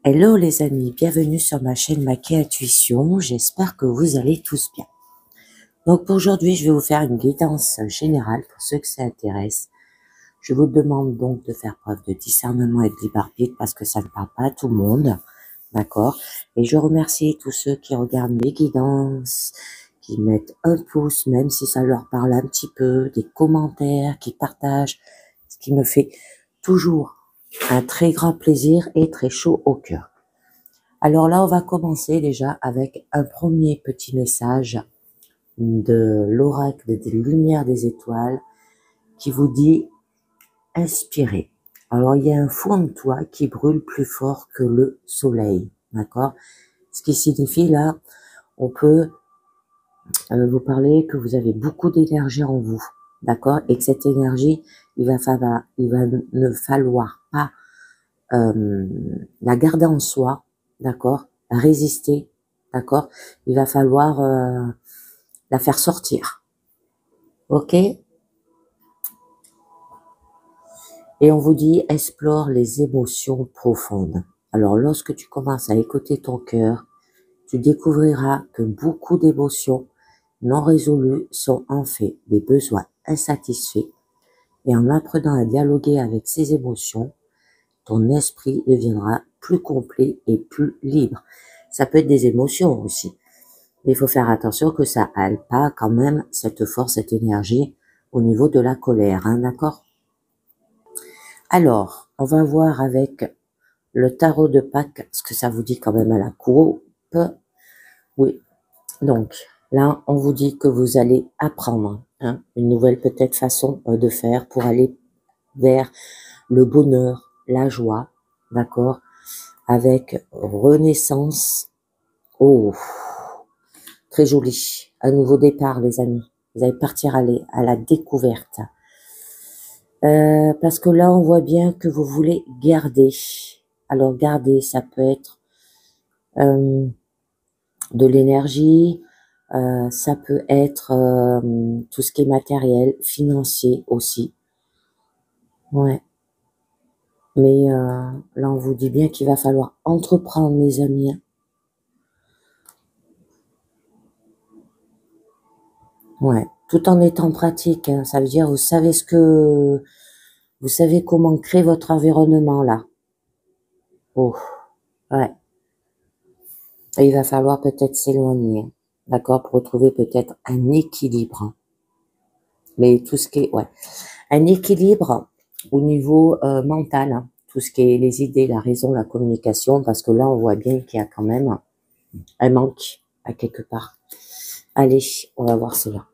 Hello les amis, bienvenue sur ma chaîne Maki Intuition, j'espère que vous allez tous bien. Donc pour aujourd'hui, je vais vous faire une guidance générale pour ceux que ça intéresse. Je vous demande donc de faire preuve de discernement et de libre arbitre parce que ça ne parle pas à tout le monde, d'accord? Et je remercie tous ceux qui regardent mes guidances, qui mettent un pouce même si ça leur parle un petit peu, des commentaires, qui partagent, ce qui me fait toujours un très grand plaisir et très chaud au cœur. Alors là, on va commencer déjà avec un premier petit message de l'oracle des lumières des étoiles qui vous dit inspirez. Alors, il y a un feu en toi qui brûle plus fort que le soleil, d'accord? Ce qui signifie là, on peut vous parler que vous avez beaucoup d'énergie en vous, d'accord? Et que cette énergie, il va ne falloir pas la garder en soi, d'accord, résister, d'accord, il va falloir la faire sortir, ok? Et on vous dit, explore les émotions profondes. Alors, lorsque tu commences à écouter ton cœur, tu découvriras que beaucoup d'émotions non résolues sont en fait des besoins insatisfaits. Et en apprenant à dialoguer avec ces émotions, ton esprit deviendra plus complet et plus libre. Ça peut être des émotions aussi. Mais il faut faire attention que ça n'aille pas quand même cette force, cette énergie au niveau de la colère, hein, d'accord? Alors, on va voir avec le tarot de Pâques ce que ça vous dit quand même à la coupe. Oui, donc là, on vous dit que vous allez apprendre hein, une nouvelle peut-être façon de faire pour aller vers le bonheur, la joie, d'accord? Avec renaissance. Oh, très joli. Un nouveau départ, les amis. Vous allez partir à la découverte. Parce que là, on voit bien que vous voulez garder. Alors, garder, ça peut être de l'énergie, ça peut être tout ce qui est matériel, financier aussi. Ouais. Mais là, on vous dit bien qu'il va falloir entreprendre, les amis. Ouais. Tout en étant pratique. Hein. Ça veut dire, vous savez comment créer votre environnement, là. Oh. Ouais. Et il va falloir peut-être s'éloigner. D'accord? Pour retrouver peut-être un équilibre. Mais tout ce qui est, ouais. Un équilibre au niveau mental. Hein. Tout ce qui est les idées, la raison, la communication. Parce que là, on voit bien qu'il y a quand même un manque à quelque part. Allez, on va voir cela.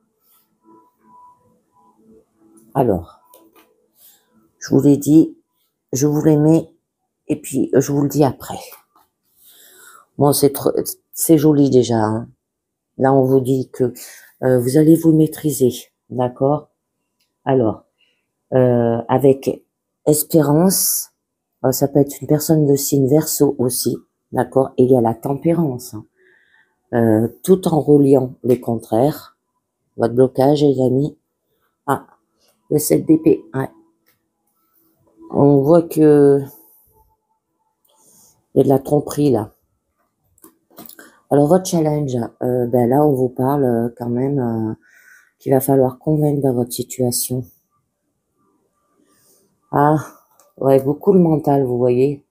Alors, je vous l'ai dit, je vous les mets et puis je vous le dis après. Bon, c'est joli déjà. Hein. Là, on vous dit que vous allez vous maîtriser, d'accord? Alors, avec espérance, ça peut être une personne de signe Verseau aussi, d'accord? Et il y a la tempérance, hein. Tout en reliant les contraires. Votre blocage, les amis. Ah, le 7 d'épée, ouais. On voit que il y a de la tromperie là. Alors votre challenge, ben là on vous parle quand même qu'il va falloir convaincre dans votre situation. Ah, ouais, beaucoup le mental, vous voyez.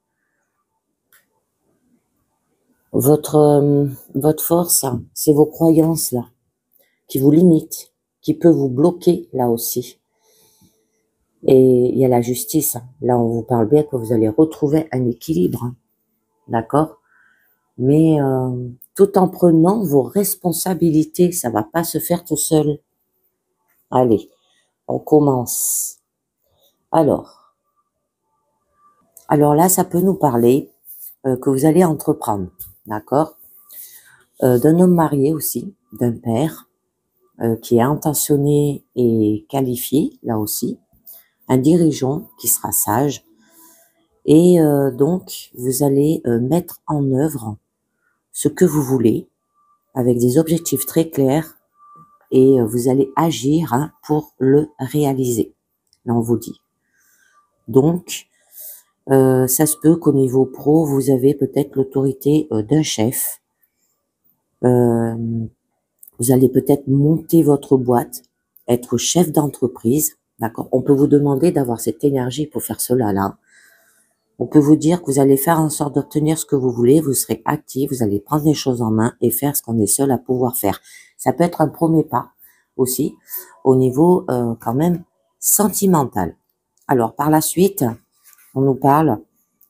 Votre force, hein, c'est vos croyances là, qui vous limitent, qui peut vous bloquer là aussi. Et il y a la justice. Hein. Là, on vous parle bien que vous allez retrouver un équilibre, hein, d'accord? Mais tout en prenant vos responsabilités, ça va pas se faire tout seul. Allez, on commence. Alors là, ça peut nous parler que vous allez entreprendre, d'accord? D'un homme marié aussi, d'un père qui est intentionné et qualifié, là aussi, un dirigeant qui sera sage, et donc vous allez mettre en œuvre ce que vous voulez avec des objectifs très clairs et vous allez agir hein, pour le réaliser. Là, on vous dit. Donc, Ça se peut qu'au niveau pro, vous avez peut-être l'autorité d'un chef. Vous allez peut-être monter votre boîte, être chef d'entreprise, d'accord? On peut vous demander d'avoir cette énergie pour faire cela là. On peut vous dire que vous allez faire en sorte d'obtenir ce que vous voulez, vous serez actif, vous allez prendre les choses en main et faire ce qu'on est seul à pouvoir faire. Ça peut être un premier pas aussi au niveau quand même sentimental. Alors par la suite, on nous parle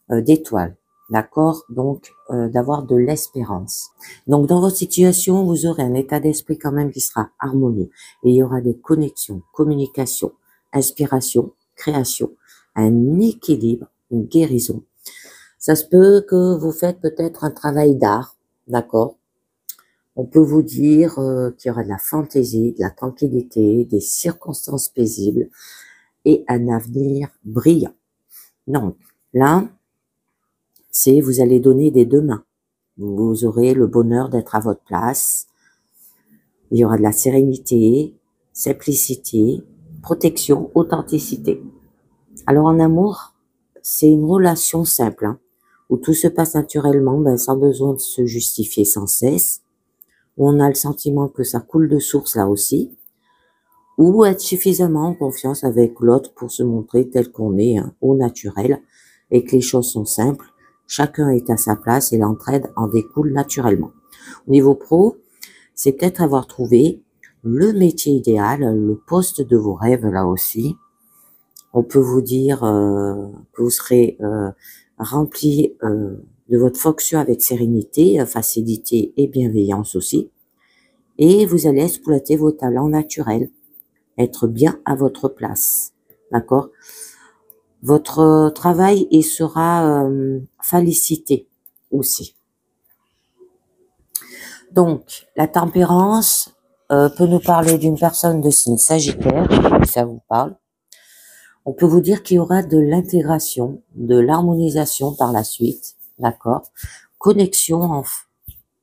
d'étoiles, d'accord? Donc d'avoir de l'espérance. Donc dans votre situation, vous aurez un état d'esprit quand même qui sera harmonieux et il y aura des connexions, communication, inspiration, création, un équilibre, une guérison. Ça se peut que vous faites peut-être un travail d'art, d'accord? On peut vous dire qu'il y aura de la fantaisie, de la tranquillité, des circonstances paisibles et un avenir brillant. Donc là, c'est vous allez donner des deux mains. Vous aurez le bonheur d'être à votre place. Il y aura de la sérénité, simplicité, protection, authenticité. Alors en amour, c'est une relation simple, hein, où tout se passe naturellement, sans besoin de se justifier sans cesse, où on a le sentiment que ça coule de source là aussi, ou être suffisamment en confiance avec l'autre pour se montrer tel qu'on est, hein, au naturel, et que les choses sont simples, chacun est à sa place et l'entraide en découle naturellement. Au niveau pro, c'est peut-être avoir trouvé le métier idéal, le poste de vos rêves là aussi. On peut vous dire que vous serez rempli de votre fonction avec sérénité, facilité et bienveillance aussi. Et vous allez exploiter vos talents naturels, être bien à votre place, d'accord? Votre travail il sera félicité aussi. Donc, la tempérance peut nous parler d'une personne de signe Sagittaire, si ça vous parle. On peut vous dire qu'il y aura de l'intégration, de l'harmonisation par la suite, d'accord? Connexion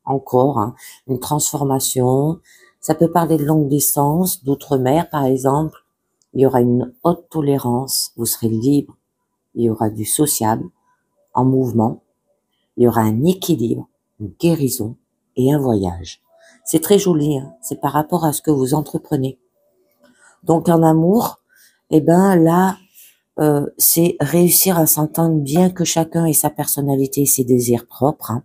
encore, hein, une transformation. Ça peut parler de longue distance, d'outre-mer par exemple. Il y aura une haute tolérance, vous serez libre. Il y aura du sociable, en mouvement. Il y aura un équilibre, une guérison et un voyage. C'est très joli, hein, c'est par rapport à ce que vous entreprenez. Donc en amour, là, c'est réussir à s'entendre bien que chacun ait sa personnalité et ses désirs propres, hein.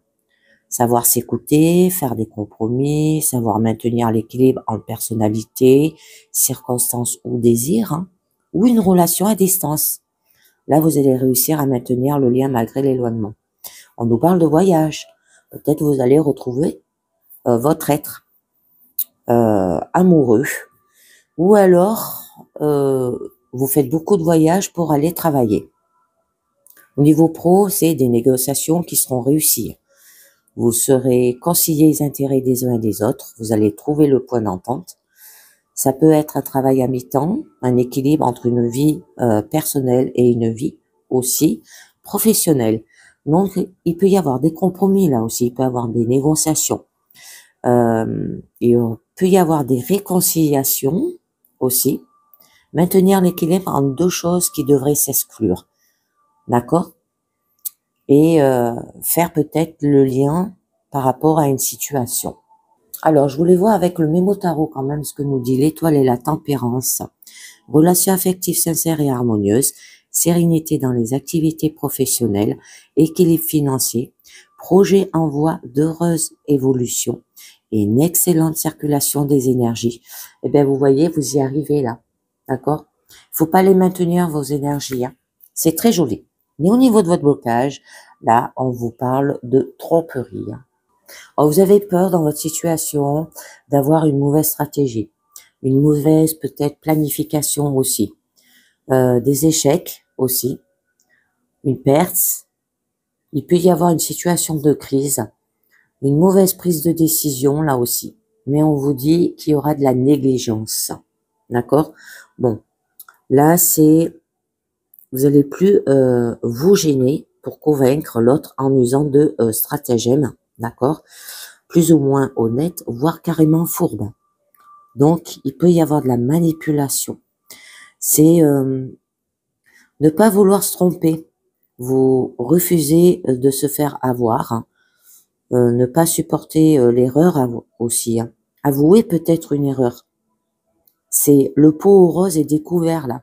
Savoir s'écouter, faire des compromis, savoir maintenir l'équilibre entre personnalité, circonstances ou désirs, hein, ou une relation à distance. Là, vous allez réussir à maintenir le lien malgré l'éloignement. On nous parle de voyage. Peut-être vous allez retrouver votre être amoureux, ou alors vous faites beaucoup de voyages pour aller travailler. Au niveau pro, c'est des négociations qui seront réussies. Vous serez concilier les intérêts des uns et des autres. Vous allez trouver le point d'entente. Ça peut être un travail à mi-temps, un équilibre entre une vie personnelle et une vie aussi professionnelle. Donc, il peut y avoir des compromis là aussi. Il peut y avoir des négociations. Il peut y avoir des réconciliations aussi. Maintenir l'équilibre entre deux choses qui devraient s'exclure. D'accord? Et faire peut-être le lien par rapport à une situation. Alors, je voulais voir avec le mémo tarot quand même ce que nous dit l'étoile et la tempérance. Relation affective sincère et harmonieuse, sérénité dans les activités professionnelles, équilibre financier, projet en voie d'heureuse évolution et une excellente circulation des énergies. Eh bien, vous voyez, vous y arrivez là. D'accord? Il faut pas les maintenir, vos énergies, hein. C'est très joli. Mais au niveau de votre blocage, là, on vous parle de tromperie, hein. Alors, vous avez peur dans votre situation d'avoir une mauvaise stratégie, une mauvaise peut-être planification aussi, des échecs aussi, une perte. Il peut y avoir une situation de crise, une mauvaise prise de décision là aussi. Mais on vous dit qu'il y aura de la négligence, d'accord? Bon, là c'est, vous allez plus vous gêner pour convaincre l'autre en usant de stratagèmes, d'accord? Plus ou moins honnête, voire carrément fourbe. Donc, il peut y avoir de la manipulation. C'est ne pas vouloir se tromper, vous refusez de se faire avoir, hein. Ne pas supporter l'erreur aussi, hein. Avouer peut-être une erreur. C'est le pot rose est découvert là.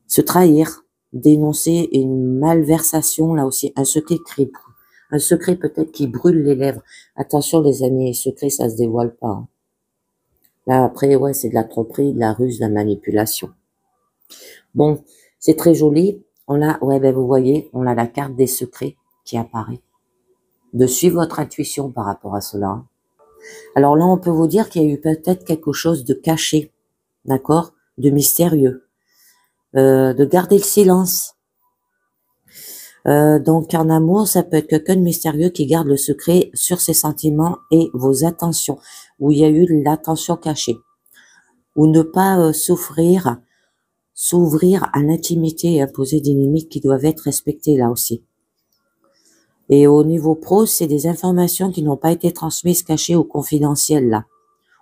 Se trahir, dénoncer une malversation là aussi, un secret peut-être qui brûle les lèvres. Attention les amis, les secrets ça se dévoile pas, hein. Là après ouais c'est de la tromperie, de la ruse, de la manipulation. Bon, c'est très joli. On a, ouais ben vous voyez, on a la carte des secrets qui apparaît. De suivre votre intuition par rapport à cela. Alors là, on peut vous dire qu'il y a eu peut-être quelque chose de caché, d'accord, de mystérieux, de garder le silence. Donc en amour, ça peut être quelqu'un de mystérieux qui garde le secret sur ses sentiments et vos attentions, où il y a eu de l'attention cachée, ou ne pas s'ouvrir à l'intimité et imposer des limites qui doivent être respectées là aussi. Et au niveau pro, c'est des informations qui n'ont pas été transmises, cachées ou confidentielles là.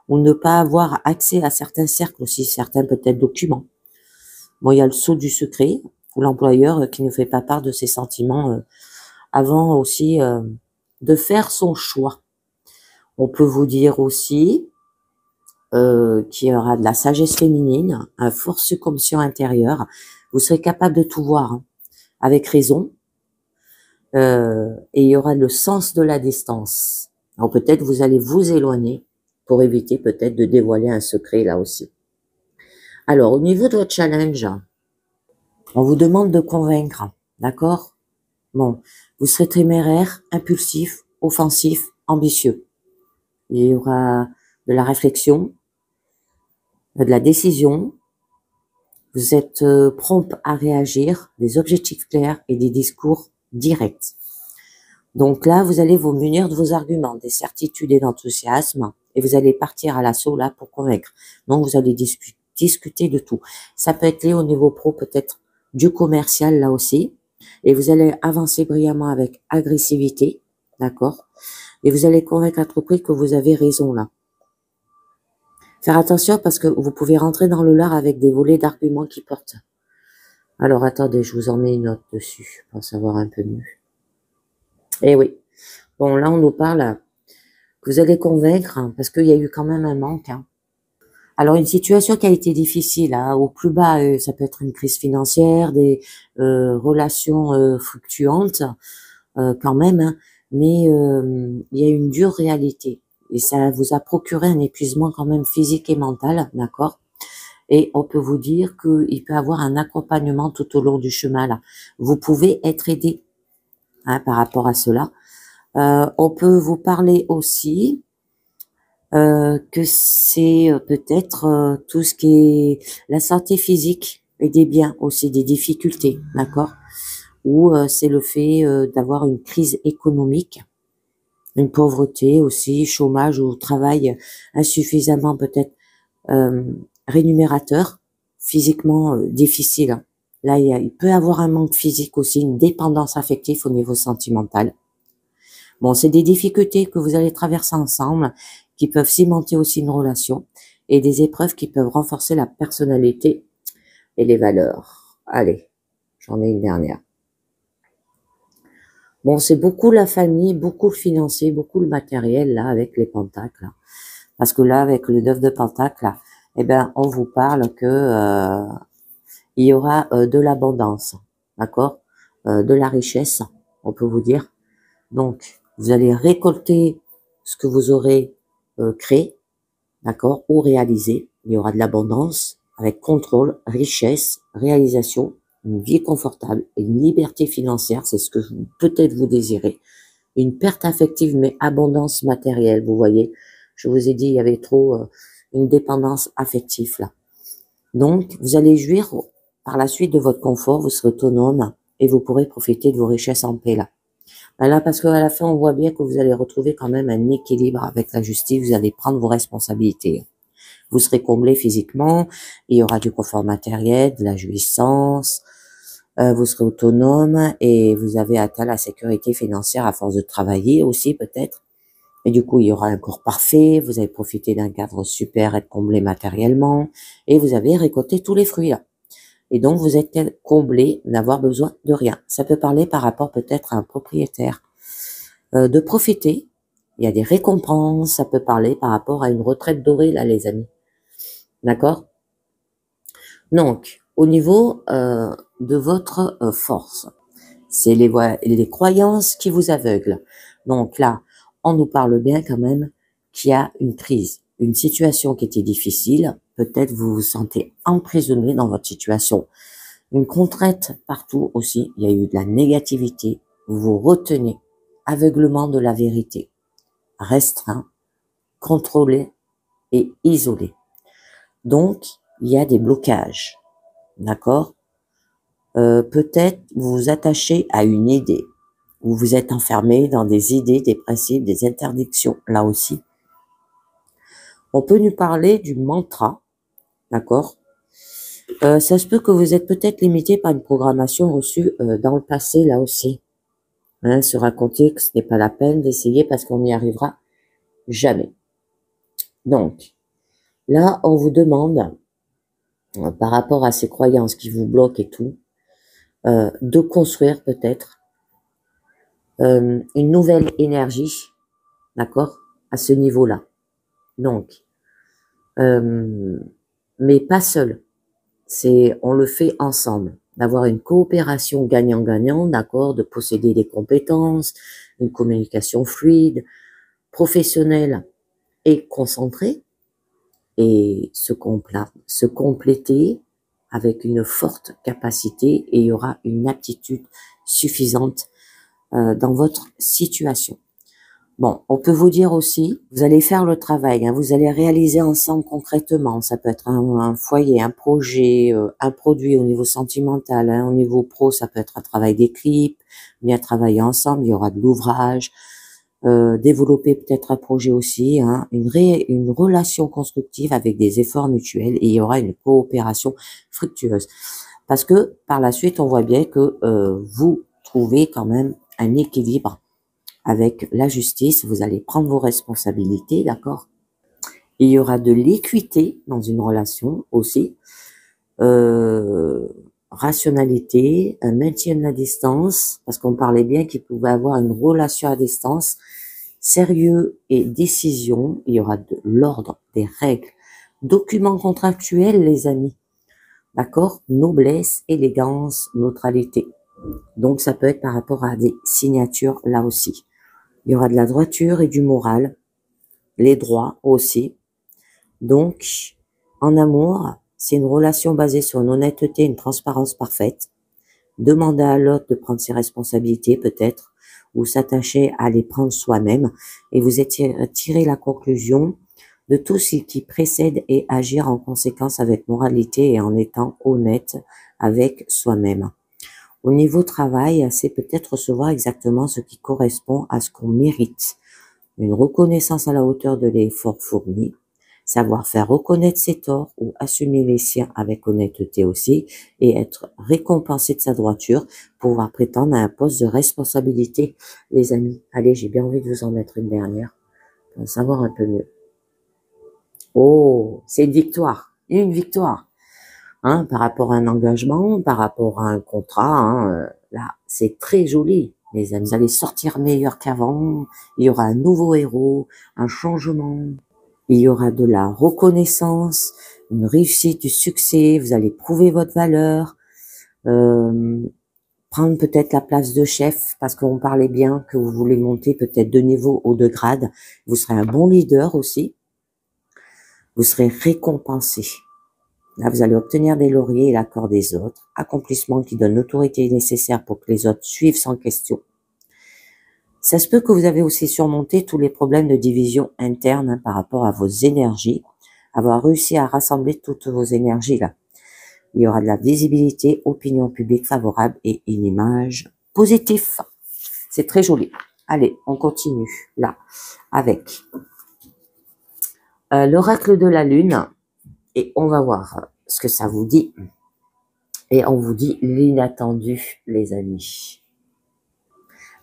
Ou ne pas avoir accès à certains cercles aussi, certains peut-être documents. Bon, il y a le sceau du secret, ou l'employeur qui ne fait pas part de ses sentiments avant aussi de faire son choix. On peut vous dire aussi qu'il y aura de la sagesse féminine, un forte subconscient intérieur. Vous serez capable de tout voir, hein, avec raison. Et il y aura le sens de la distance. Alors peut-être vous allez vous éloigner pour éviter peut-être de dévoiler un secret là aussi. Alors au niveau de votre challenge, on vous demande de convaincre, d'accord? Bon, vous serez téméraire, impulsif, offensif, ambitieux. Il y aura de la réflexion, de la décision. Vous êtes prompt à réagir, des objectifs clairs et des discours directs. Donc là, vous allez vous munir de vos arguments, des certitudes et d'enthousiasme, et vous allez partir à l'assaut là pour convaincre. Donc vous allez discuter de tout. Ça peut être lié au niveau pro, peut-être du commercial là aussi, et vous allez avancer brillamment avec agressivité, d'accord? Et vous allez convaincre l'entreprise que vous avez raison là. Faire attention parce que vous pouvez rentrer dans le lard avec des volets d'arguments qui portent. Alors attendez, je vous en mets une note dessus pour savoir un peu mieux. Eh oui. Bon, là, on nous parle que vous allez convaincre, hein, parce qu'il y a eu quand même un manque, hein. Alors, une situation qui a été difficile, hein, au plus bas, ça peut être une crise financière, des relations fluctuantes, quand même, hein, mais il y a une dure réalité. Et ça vous a procuré un épuisement quand même physique et mental, d'accord? Et on peut vous dire qu'il peut y avoir un accompagnement tout au long du chemin, là. Vous pouvez être aidé, hein, par rapport à cela. On peut vous parler aussi que c'est peut-être tout ce qui est la santé physique et des biens aussi, des difficultés, d'accord? Ou c'est le fait d'avoir une crise économique, une pauvreté aussi, chômage ou travail insuffisamment peut-être rémunérateur, physiquement difficile, hein. Là, il peut y avoir un manque physique aussi, une dépendance affective au niveau sentimental. Bon, c'est des difficultés que vous allez traverser ensemble, qui peuvent cimenter aussi une relation, et des épreuves qui peuvent renforcer la personnalité et les valeurs. Allez, j'en ai une dernière. Bon, c'est beaucoup la famille, beaucoup le financier, beaucoup le matériel, là, avec les pentacles, là. Parce que là, avec le 9 de pentacles, là, eh ben, on vous parle que il y aura de l'abondance, d'accord, de la richesse, on peut vous dire. Donc, vous allez récolter ce que vous aurez créé, d'accord, ou réalisé. Il y aura de l'abondance avec contrôle, richesse, réalisation, une vie confortable et une liberté financière, c'est ce que peut-être vous désirez. Une perte affective, mais abondance matérielle, vous voyez. Je vous ai dit, il y avait trop une dépendance affective là. Donc, vous allez jouir par la suite de votre confort, vous serez autonome et vous pourrez profiter de vos richesses en paix là. Là, parce qu'à la fin, on voit bien que vous allez retrouver quand même un équilibre avec la justice, vous allez prendre vos responsabilités. Vous serez comblé physiquement, il y aura du confort matériel, de la jouissance, vous serez autonome et vous avez atteint la sécurité financière à force de travailler aussi peut-être. Et du coup, il y aura un corps parfait, vous avez profité d'un cadre super, être comblé matériellement, et vous avez récolté tous les fruits là. Et donc, vous êtes comblé d'avoir besoin de rien. Ça peut parler par rapport peut-être à un propriétaire. De profiter. Il y a des récompenses. Ça peut parler par rapport à une retraite dorée, là, les amis. D'accord? Donc, au niveau de votre force, c'est les croyances qui vous aveuglent. Donc là, on nous parle bien quand même qu'il y a une crise, une situation qui était difficile. Peut-être vous vous sentez emprisonné dans votre situation. Une contrainte partout aussi. Il y a eu de la négativité. Vous vous retenez. Aveuglement de la vérité. Restreint, contrôlé et isolé. Donc, il y a des blocages. D'accord? Peut-être vous vous attachez à une idée. Ou vous êtes enfermé dans des idées, des principes, des interdictions. Là aussi. On peut nous parler du mantra. D'accord? Ça se peut que vous êtes peut-être limité par une programmation reçue dans le passé, là aussi. Hein, se raconter que ce n'est pas la peine d'essayer parce qu'on n'y arrivera jamais. Donc, là, on vous demande, par rapport à ces croyances qui vous bloquent et tout, de construire peut-être une nouvelle énergie, d'accord, à ce niveau-là. Donc, mais pas seul. On le fait ensemble, d'avoir une coopération gagnant-gagnant, d'accord, de posséder des compétences, une communication fluide, professionnelle et concentrée, et se compléter avec une forte capacité, et il y aura une aptitude suffisante dans votre situation. Bon, on peut vous dire aussi, vous allez faire le travail, hein, vous allez réaliser ensemble concrètement. Ça peut être un foyer, un projet, un produit au niveau sentimental, hein, au niveau pro, ça peut être un travail d'équipe, bien travailler ensemble, il y aura de l'ouvrage, développer peut-être un projet aussi, hein, une relation constructive avec des efforts mutuels, et il y aura une coopération fructueuse. Parce que par la suite, on voit bien que vous trouvez quand même un équilibre avec la justice, vous allez prendre vos responsabilités, d'accord? Il y aura de l'équité dans une relation aussi, rationalité, un maintien de la distance, parce qu'on parlait bien qu'il pouvait avoir une relation à distance, sérieux et décision, il y aura de l'ordre, des règles, documents contractuels, les amis, d'accord? Noblesse, élégance, neutralité. Donc ça peut être par rapport à des signatures là aussi. Il y aura de la droiture et du moral, les droits aussi. Donc, en amour, c'est une relation basée sur une honnêteté, une transparence parfaite. Demander à l'autre de prendre ses responsabilités peut-être, ou s'attacher à les prendre soi-même, et vous tirer la conclusion de tout ce qui précède et agir en conséquence avec moralité et en étant honnête avec soi-même. Au niveau travail, c'est peut-être recevoir exactement ce qui correspond à ce qu'on mérite. Une reconnaissance à la hauteur de l'effort fourni, savoir faire reconnaître ses torts ou assumer les siens avec honnêteté aussi, et être récompensé de sa droiture, pouvoir prétendre à un poste de responsabilité. Les amis, allez, j'ai bien envie de vous en mettre une dernière, pour en savoir un peu mieux. Oh, c'est une victoire. Hein, par rapport à un engagement, par rapport à un contrat, hein, là, c'est très joli, les amis. Vous allez sortir meilleur qu'avant, il y aura un nouveau héros, un changement, il y aura de la reconnaissance, une réussite, du succès, vous allez prouver votre valeur, prendre peut-être la place de chef, parce qu'on parlait bien que vous voulez monter peut-être de niveau ou de grade, vous serez un bon leader aussi, vous serez récompensé. Là, vous allez obtenir des lauriers et l'accord des autres, accomplissement qui donne l'autorité nécessaire pour que les autres suivent sans question. Ça se peut que vous avez aussi surmonté tous les problèmes de division interne, hein, par rapport à vos énergies, avoir réussi à rassembler toutes vos énergies là. Il y aura de la visibilité, opinion publique favorable et une image positive. C'est très joli. Allez, on continue là avec l'oracle de la lune. Et on va voir ce que ça vous dit. Et on vous dit l'inattendu, les amis.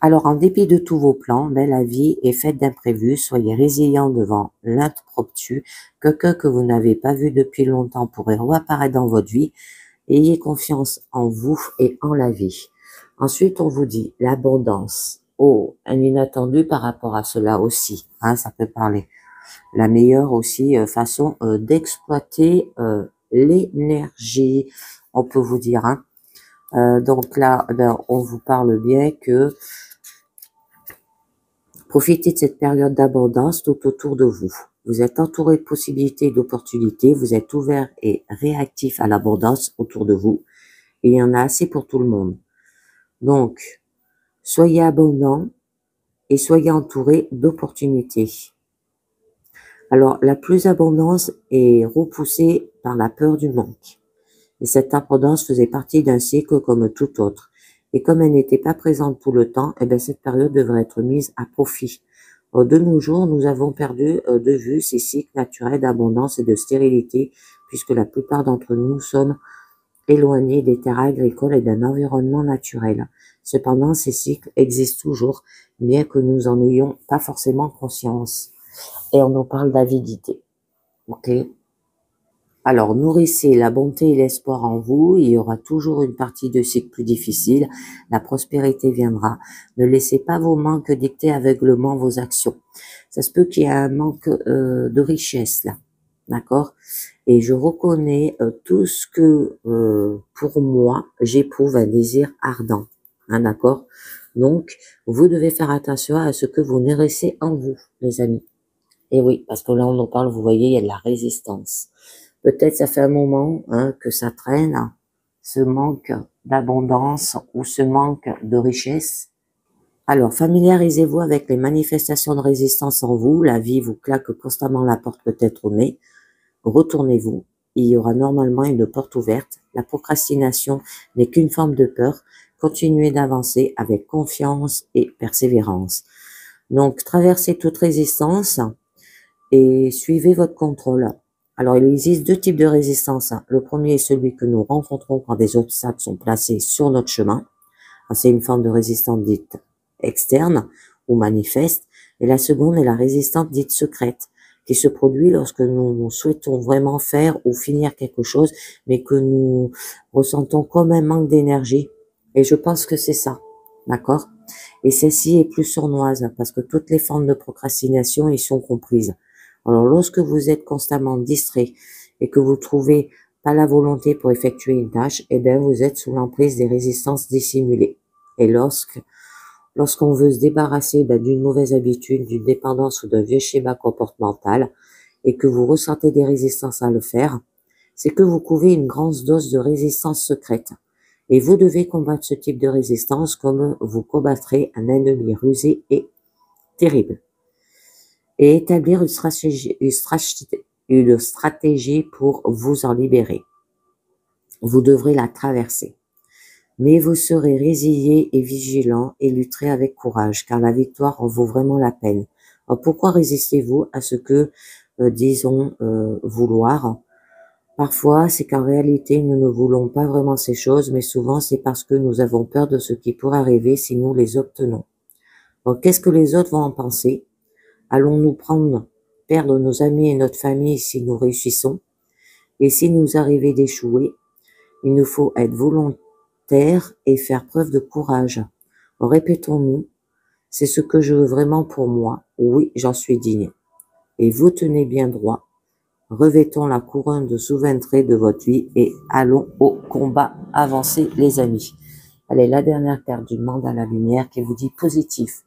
Alors, en dépit de tous vos plans, la vie est faite d'imprévus. Soyez résilients devant l'impromptu. Quelqu'un que vous n'avez pas vu depuis longtemps pourrait réapparaître dans votre vie. Ayez confiance en vous et en la vie. Ensuite, on vous dit l'abondance. Oh, un inattendu par rapport à cela aussi, hein, ça peut parler. La meilleure aussi façon d'exploiter l'énergie, on peut vous dire. Hein. Donc là, on vous parle bien que profitez de cette période d'abondance tout autour de vous. Vous êtes entouré de possibilités et d'opportunités, vous êtes ouvert et réactif à l'abondance autour de vous. Et il y en a assez pour tout le monde. Donc, soyez abondant et soyez entouré d'opportunités. Alors, la plus abondance est repoussée par la peur du manque. Et cette abondance faisait partie d'un cycle comme tout autre. Et comme elle n'était pas présente tout le temps, eh bien, cette période devrait être mise à profit. De nos jours, nous avons perdu de vue ces cycles naturels d'abondance et de stérilité, puisque la plupart d'entre nous sommes éloignés des terres agricoles et d'un environnement naturel. Cependant, ces cycles existent toujours, bien que nous en ayons pas forcément conscience. Et on nous parle d'avidité. Ok? Alors, nourrissez la bonté et l'espoir en vous. Il y aura toujours une partie de cycle plus difficile. La prospérité viendra. Ne laissez pas vos manques dicter aveuglement vos actions. Ça se peut qu'il y ait un manque de richesse là. D'accord? Et je reconnais tout ce que, pour moi, j'éprouve un désir ardent. Hein, d'accord? Donc, vous devez faire attention à ce que vous nourrissez en vous, les amis. Et oui, parce que là, on en parle, vous voyez, il y a de la résistance. Peut-être ça fait un moment que ça traîne, ce manque d'abondance ou ce manque de richesse. Alors, familiarisez-vous avec les manifestations de résistance en vous. La vie vous claque constamment la porte peut-être au nez. Retournez-vous. Il y aura normalement une porte ouverte. La procrastination n'est qu'une forme de peur. Continuez d'avancer avec confiance et persévérance. Donc, traversez toute résistance et suivez votre contrôle. Alors, il existe deux types de résistance. Le premier est celui que nous rencontrons quand des obstacles sont placés sur notre chemin. C'est une forme de résistance dite externe ou manifeste. Et la seconde est la résistance dite secrète, qui se produit lorsque nous souhaitons vraiment faire ou finir quelque chose, mais que nous ressentons comme un manque d'énergie. Et je pense que c'est ça. D'accord? Et celle-ci est plus sournoise, parce que toutes les formes de procrastination y sont comprises. Alors, lorsque vous êtes constamment distrait et que vous trouvez pas la volonté pour effectuer une tâche, eh bien, vous êtes sous l'emprise des résistances dissimulées. Et lorsqu'on veut se débarrasser d'une mauvaise habitude, d'une dépendance ou d'un vieux schéma comportemental, et que vous ressentez des résistances à le faire, c'est que vous couvez une grande dose de résistance secrète. Et vous devez combattre ce type de résistance comme vous combattrez un ennemi rusé et terrible. Et établir une stratégie pour vous en libérer. Vous devrez la traverser. Mais vous serez résilient et vigilant et lutterez avec courage, car la victoire en vaut vraiment la peine. Alors pourquoi résistez-vous à ce que, disons, vouloir? Parfois, c'est qu'en réalité, nous ne voulons pas vraiment ces choses, mais souvent, c'est parce que nous avons peur de ce qui pourrait arriver si nous les obtenons. Donc, qu'est-ce que les autres vont en penser? Allons-nous perdre nos amis et notre famille si nous réussissons? Et si nous arrivait d'échouer, il nous faut être volontaire et faire preuve de courage. Répétons-nous, c'est ce que je veux vraiment pour moi. Oui, j'en suis digne. Et vous tenez bien droit. Revêtons la couronne de souveraineté de votre vie et allons au combat. Avancez, les amis. Allez, la dernière carte du monde à la lumière qui vous dit positif.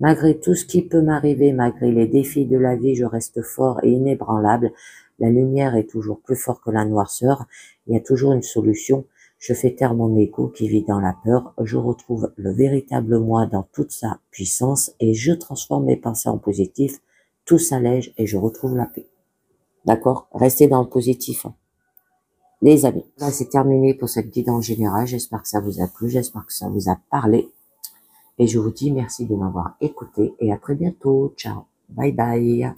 Malgré tout ce qui peut m'arriver, malgré les défis de la vie, je reste fort et inébranlable. La lumière est toujours plus forte que la noirceur. Il y a toujours une solution. Je fais taire mon égo qui vit dans la peur. Je retrouve le véritable moi dans toute sa puissance et je transforme mes pensées en positif. Tout s'allège et je retrouve la paix. D'accord? Restez dans le positif. Les amis, là c'est terminé pour cette guidance générale. J'espère que ça vous a plu. J'espère que ça vous a parlé. Et je vous dis merci de m'avoir écouté et à très bientôt. Ciao. Bye bye.